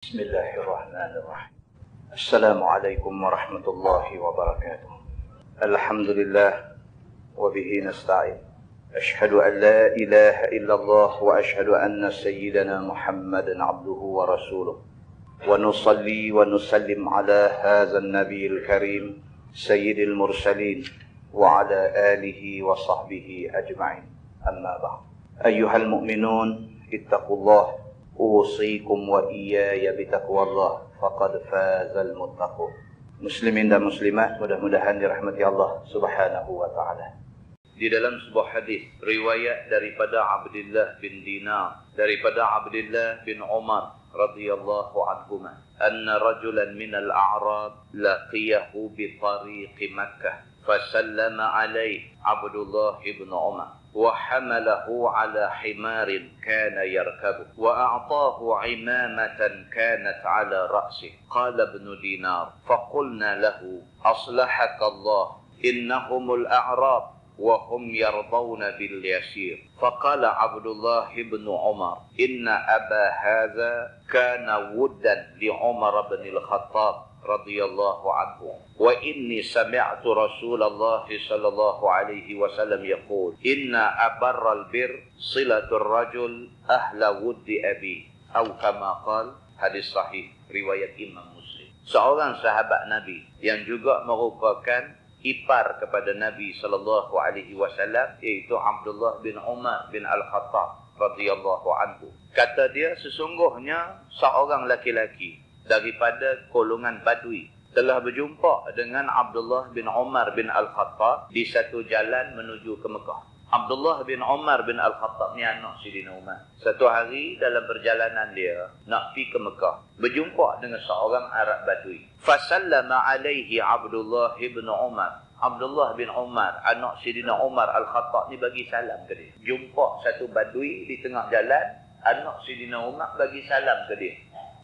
بسم الله الرحمن الرحيم. السلام عليكم ورحمة الله وبركاته. الحمد لله وبه نستعين. أشهد أن لا إله إلا الله وأشهد أن سيدنا محمدا عبده ورسوله ونصلي ونسلم على هذا النبي الكريم سيد المرسلين وعلى آله وصحبه أجمعين. أما بعد، أيها المؤمنون اتقوا الله، أوصيكم وإياي بتقوى الله فقد فاز المتقون. Muslimin dan muslimat, mudah-mudahan dirahmati Allah Subhanahu wa taala. Di dalam sebuah hadis riwayat daripada Abdullah bin Dinar, daripada Abdullah bin Umar radhiyallahu anhuma, anna rajulan min al-a'rab laqiyahu bi tariqi Makkah fasallama alayhi Abdullah bin Umar وحمله على حمار كان يركبه وأعطاه عمامة كانت على رأسه. قال ابن دينار فقلنا له أصلحك الله إنهم الأعراب وهم يرضون باليسير. فقال عبد الله بن عمر إن أبا هذا كان ودا لعمر بن الخطاب رضي الله عنه، وإني سمعت رسول الله صلى الله عليه وسلم يقول إن أبر البر صلة الرجل أهل ود أبي، أو كما قال. Hadis sahih riwayat Imam Muslim. Seorang sahabat Nabi yang juga merupakan ipar kepada Nabi sallallahu alaihi wasallam, iaitu Abdullah bin Umar bin Al-Khattab radhiyallahu anhu. Kata dia, sesungguhnya seorang laki-laki daripada golongan Badui telah berjumpa dengan Abdullah bin Umar bin Al-Khattab di satu jalan menuju ke Mekah. Abdullah bin Umar bin Al-Khattab ni anak Sidina Umar. Satu hari dalam perjalanan dia nak pergi ke Mekah, berjumpa dengan seorang Arab Badui. Fasallama alaihi Abdullah bin Umar. Abdullah bin Umar, anak Sidina Umar Al-Khattab ni bagi salam ke dia. Jumpa satu Badui di tengah jalan, anak Sidina Umar bagi salam ke dia.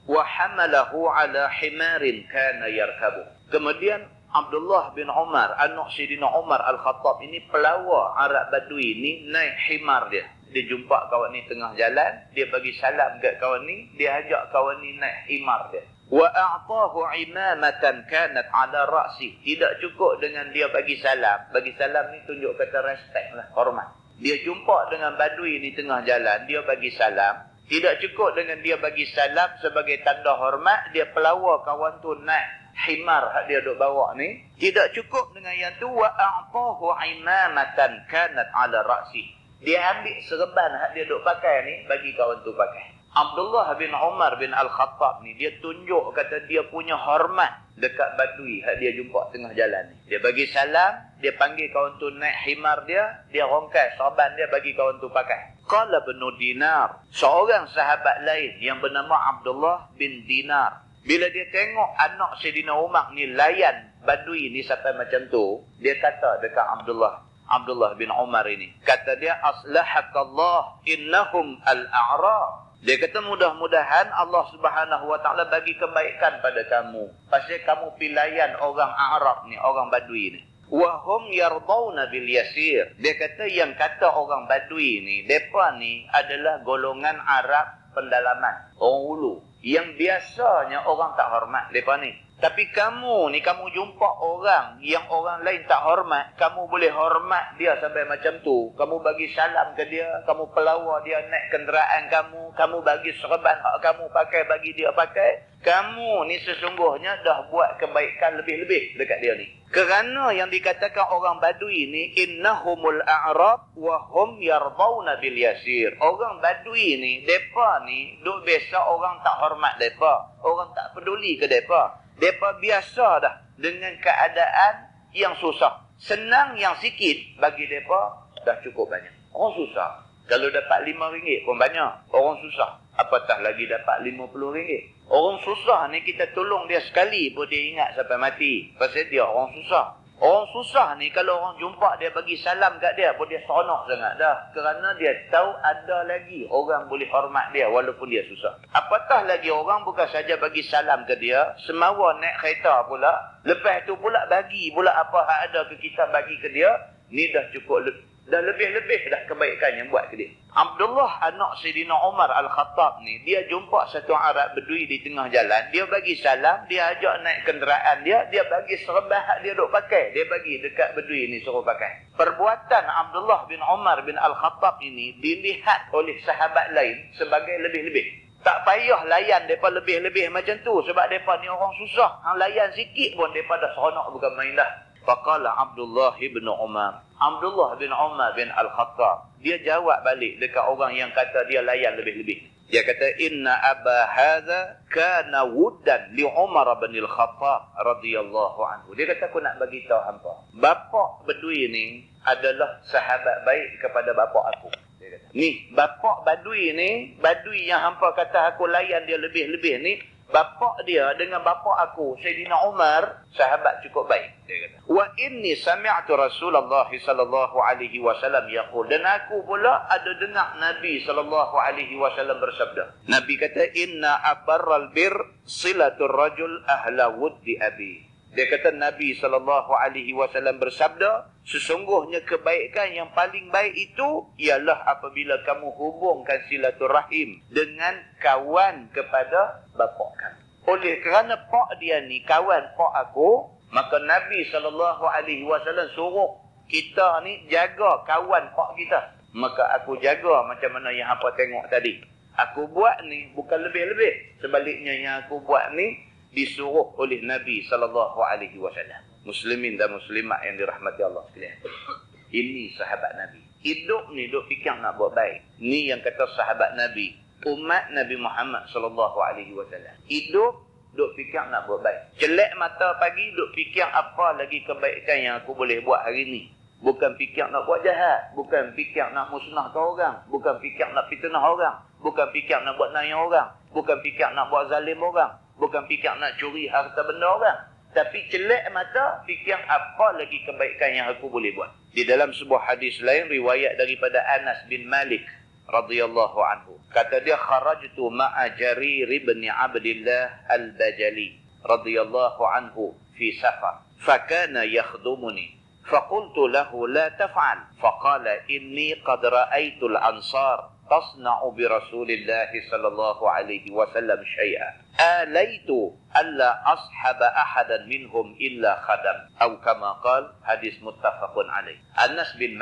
Wa hamalahu ala himarin kana yarkabu. Kemudian Abdullah bin Umar, anak Sayyidina Umar Al-Khattab ini, pelawak Arab Badui ni naik himar dia. Dia jumpa kawan ni tengah jalan, dia bagi salam kat kawan ni, dia ajak kawan ni naik himar dia. Wa a'tahu imamatan kanat ala ra'si. Tidak cukup dengan dia bagi salam ni tunjuk kata respect lah, hormat. Dia jumpa dengan Badui ni tengah jalan, dia bagi salam. Tidak cukup dengan dia bagi salam sebagai tanda hormat, dia pelawak kawan tu naik himar hak dia duk bawa ni. Tidak cukup dengan yang tu, wa a'tahu imamatan kanat ala ra'si. Dia ambil serban hak dia duk pakai ni, bagi kawan tu pakai. Abdullah bin Umar bin Al-Khattab ni, dia tunjuk kata dia punya hormat dekat Badui hak dia jumpa tengah jalan ni. Dia bagi salam, dia panggil kawan tu naik himar dia rongkai serban dia bagi kawan tu pakai. Qala ibn Dinar, seorang sahabat lain yang bernama Abdullah bin Dinar, bila dia tengok anak Sayyidina Umar ni layan Badui ni sampai macam tu, dia kata dekat Abdullah bin Umar ini, kata dia, aslahakallah innahum al-a'rab. Dia kata, mudah-mudahan Allah Subhanahu wa taala bagi kebaikan pada kamu, pasal kamu pilihan orang Arab ni, orang Badui ni. Wa hum yardawna bil yasir. Dia kata yang kata orang Badui ni, depa ni adalah golongan Arab pendalaman, orang hulu, yang biasanya orang tak hormat depa ni. Tapi kamu ni, kamu jumpa orang yang orang lain tak hormat, kamu boleh hormat dia sampai macam tu. Kamu bagi salam ke dia, kamu pelawak dia naik kenderaan kamu bagi serban hak kamu pakai bagi dia pakai. Kamu ni sesungguhnya dah buat kebaikan lebih-lebih dekat dia ni. Kerana yang dikatakan orang Badui ni, innahumul a'rab wa hum yardawna bil yasir. Orang Badui ni, depa ni duk biasa orang tak hormat depa, orang tak peduli ke depa. Depa biasa dah dengan keadaan yang susah. Senang yang sikit bagi depa dah cukup banyak. Orang susah, kalau dapat RM5 pun banyak. Orang susah, apatah lagi dapat RM50. Orang susah ni kita tolong dia sekali pun dia ingat sampai mati. Pasal dia orang susah. Orang susah ni kalau orang jumpa dia bagi salam kat dia pun dia seronok sangat dah. Kerana dia tahu ada lagi orang boleh hormat dia walaupun dia susah. Apatah lagi orang bukan saja bagi salam ke dia, semawa naik kereta pula. Lepas tu pula bagi pula apa hak ada ke kita bagi ke dia. Ni dah cukup Dah lebih-lebih dah kebaikan yang buat ke dia. Abdullah anak Sayyidina Umar Al-Khattab ni, dia jumpa satu Arab Bedui di tengah jalan. Dia bagi salam, dia ajak naik kenderaan dia bagi serban dia duk pakai. Dia bagi dekat Bedui ni suruh pakai. Perbuatan Abdullah bin Umar bin Al-Khattab ini dilihat oleh sahabat lain sebagai lebih-lebih. Tak payah layan mereka lebih-lebih macam tu. Sebab mereka ni orang susah. Hang layan sikit pun mereka dah seronok bukan main dah. Faqala Abdullah bin Umar. Abdullah bin Umar bin Al-Khattab. Dia jawab balik dekat orang yang kata dia layan lebih-lebih. Dia kata, Inna Aba hadha kana wuddan li Umar bin Al-Khattab radhiyallahu anhu. Dia kata, aku nak bagi tahu hampa. Bapa Bedui ni adalah sahabat baik kepada bapa aku. Dia kata, ni, bapa Badui ni, Badui yang hampa kata aku layan dia lebih-lebih ni, bapa dia dengan bapa aku, Sayyidina Umar, sahabat cukup baik. Dia kata, wa inni sami'tu Rasulullah sallallahu alaihi wasallam yaqul, dan aku pula ada dengar Nabi sallallahu alaihi wasallam bersabda. Nabi kata, inna abarral bir silatur rajul ahla wuddi abi. Dia kata Nabi SAW bersabda, sesungguhnya kebaikan yang paling baik itu ialah apabila kamu hubungkan silaturahim dengan kawan kepada bapa kamu. Oleh kerana pak dia ni kawan pak aku, maka Nabi SAW suruh kita ni jaga kawan pak kita. Maka aku jaga macam mana yang hangpa tengok tadi. Aku buat ni bukan lebih-lebih. Sebaliknya yang aku buat ni disuruh oleh Nabi SAW. Muslimin dan muslimat yang dirahmati Allah sekalian. Ini sahabat Nabi. Hidup ni duk fikir nak buat baik. Ni yang kata sahabat Nabi. Umat Nabi Muhammad SAW. Hidup duk fikir nak buat baik. Jelek mata pagi duk fikir apa lagi kebaikan yang aku boleh buat hari ni. Bukan fikir nak buat jahat. Bukan fikir nak musnahkan orang. Bukan fikir nak fitnah orang. Bukan fikir nak buat naya orang. Bukan fikir nak buat zalim orang. Bukan fikir nak curi harta benda orang. Tapi celak mata fikir apa lagi kebaikan yang aku boleh buat. Di dalam sebuah hadis lain riwayat daripada Anas bin Malik radhiyallahu anhu. Kata dia, kharajtu ma'a Jarir bin Abdillah al-Bajali radhiyallahu anhu fi safar. Fakana yakhdumuni. Faqultu lahu la taf'al. Faqala inni qad ra'aytu al-ansar تصنع برسول الله صلى الله عليه وسلم شيئا آليت ألا أصحب أحدا منهم إلا خدم أو كما قال hadis muttafaqun alaih. Anas bin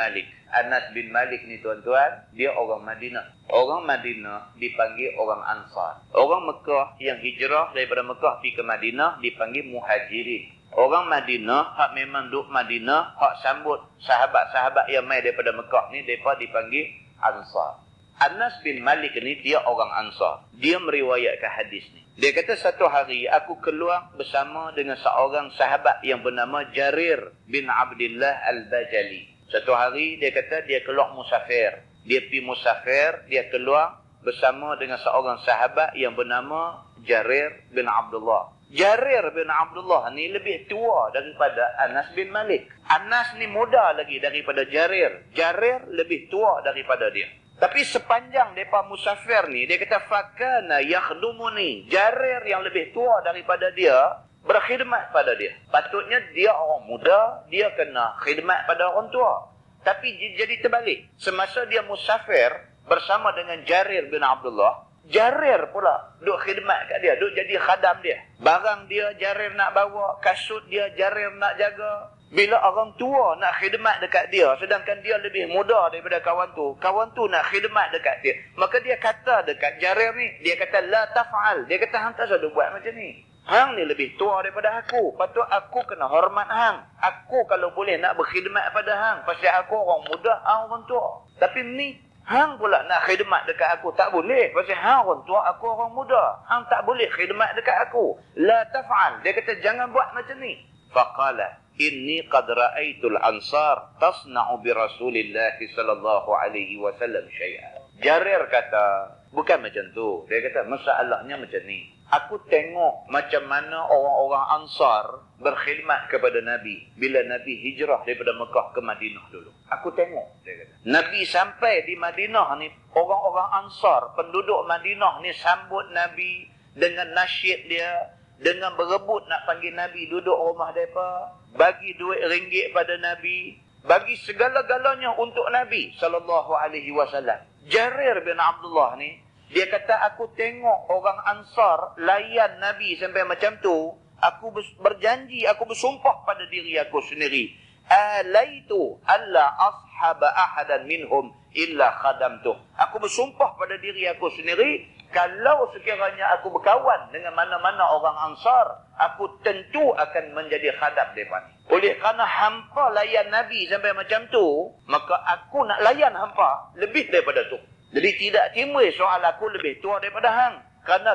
Malik ni tuan-tuan, dia orang Madinah. Orang Madinah dipanggil orang Ansar. Orang Mekah yang hijrah daripada Mekah pergi ke Madinah dipanggil Muhajirin. Orang Madinah, hak memang duduk Madinah, hak sambut sahabat-sahabat yang mai daripada Mekah ni, mereka dipanggil Ansar. Anas bin Malik ni dia orang Ansar. Dia meriwayatkan hadis ni. Dia kata satu hari aku keluar bersama dengan seorang sahabat yang bernama Jarir bin Abdillah al-Bajali. Satu hari dia kata dia keluar musafir. Dia pergi musafir, dia keluar bersama dengan seorang sahabat yang bernama Jarir bin Abdullah. Jarir bin Abdullah ni lebih tua daripada Anas bin Malik. Anas ni muda lagi daripada Jarir. Jarir lebih tua daripada dia. Tapi sepanjang mereka musafir ni, dia kata, fakana yakhdumuni. Jarir yang lebih tua daripada dia, berkhidmat pada dia. Patutnya dia orang muda, dia kena khidmat pada orang tua. Tapi jadi terbalik. Semasa dia musafir bersama dengan Jarir bin Abdullah, Jarir pula duk khidmat kat dia, duk jadi khadam dia. Barang dia Jarir nak bawa, kasut dia Jarir nak jaga. Bila orang tua nak khidmat dekat dia, sedangkan dia lebih muda daripada kawan tu nak khidmat dekat dia. Maka dia kata dekat Jarir ni, dia kata, la taf'al. Dia kata, hang tak usah buat macam ni. Hang ni lebih tua daripada aku. Patut aku kena hormat hang. Aku kalau boleh nak berkhidmat pada hang. Pasal aku orang muda, hang orang tua. Tapi ni, hang pula nak khidmat dekat aku. Tak boleh. Pasal hang orang tua, aku orang muda. Hang tak boleh khidmat dekat aku. La taf'al. Dia kata, jangan buat macam ni. Faqala, inni qad ra'aitul ansar tasna'u bi Rasulillah sallallahu alaihi wasallam syai'an. Jarir kata, bukan macam tu. Dia kata, masalahnya macam ni. Aku tengok macam mana orang-orang Ansar berkhidmat kepada Nabi bila Nabi hijrah daripada Mekah ke Madinah dulu. Aku tengok, dia kata. Nabi sampai di Madinah ni, orang-orang Ansar, penduduk Madinah ni sambut Nabi dengan nasyid dia, dengan berebut nak panggil Nabi duduk rumah mereka, bagi duit ringgit pada Nabi, bagi segala-galanya untuk Nabi SAW. Jarir bin Abdullah ni, dia kata, aku tengok orang Ansar layan Nabi sampai macam tu, aku berjanji, aku bersumpah pada diri aku sendiri, alaitu alla ashaba ahadan minhum illa khadamtuh. Aku bersumpah pada diri aku sendiri, kalau sekiranya aku berkawan dengan mana-mana orang Ansar, aku tentu akan menjadi khadam mereka. Oleh kerana hampa layan Nabi sampai macam tu, maka aku nak layan hampa lebih daripada tu. Jadi tidak timbul soal aku lebih tua daripada hang. Kerana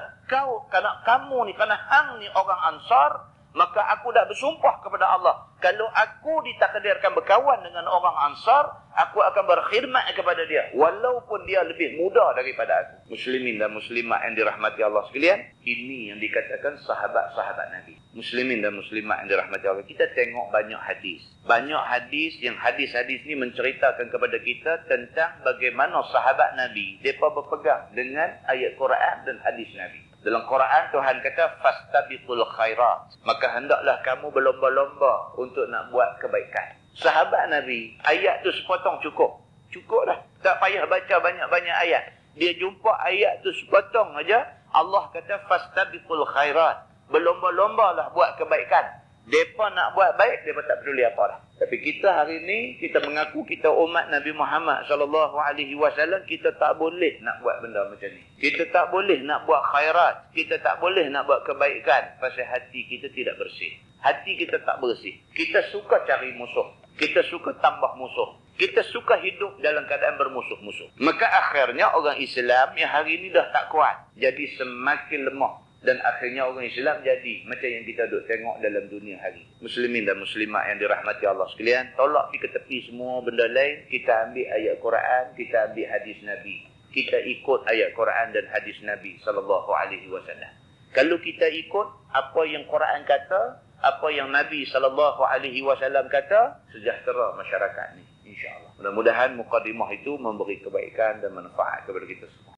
kamu ni, kerana hang ni orang Ansar, maka aku dah bersumpah kepada Allah, kalau aku ditakdirkan berkawan dengan orang Ansar, aku akan berkhidmat kepada dia, walaupun dia lebih muda daripada aku. Muslimin dan muslimat yang dirahmati Allah sekalian, ini yang dikatakan sahabat-sahabat Nabi. Muslimin dan muslimat yang dirahmati Allah. Kita tengok banyak hadis. Banyak hadis, yang hadis-hadis ni menceritakan kepada kita tentang bagaimana sahabat Nabi, mereka berpegang dengan ayat Quran dan hadis Nabi. Dalam Quran Tuhan kata, fastabiqul khairat, maka hendaklah kamu berlomba-lomba untuk nak buat kebaikan. Sahabat Nabi, ayat tu sepotong cukup. Cukup dah. Tak payah baca banyak-banyak ayat. Dia jumpa ayat tu sepotong aja, Allah kata fastabiqul khairat, berlomba-lombalah buat kebaikan. Mereka nak buat baik, mereka tak peduli apa dah. Tapi kita hari ni, kita mengaku kita umat Nabi Muhammad SAW, kita tak boleh nak buat benda macam ni. Kita tak boleh nak buat khairat. Kita tak boleh nak buat kebaikan. Pasal hati kita tidak bersih. Hati kita tak bersih. Kita suka cari musuh. Kita suka tambah musuh. Kita suka hidup dalam keadaan bermusuh-musuh. Maka akhirnya orang Islam yang hari ni dah tak kuat, jadi semakin lemah. Dan akhirnya orang Islam jadi macam yang kita duk tengok dalam dunia hari. Muslimin dan muslimat yang dirahmati Allah sekalian, tolak pergi ke tepi semua benda lain. Kita ambil ayat Quran, kita ambil hadis Nabi. Kita ikut ayat Quran dan hadis Nabi SAW. Kalau kita ikut apa yang Quran kata, apa yang Nabi SAW kata, sejahtera masyarakat ni, insya-Allah. Mudah-mudahan mukadimah itu memberi kebaikan dan manfaat kepada kita semua.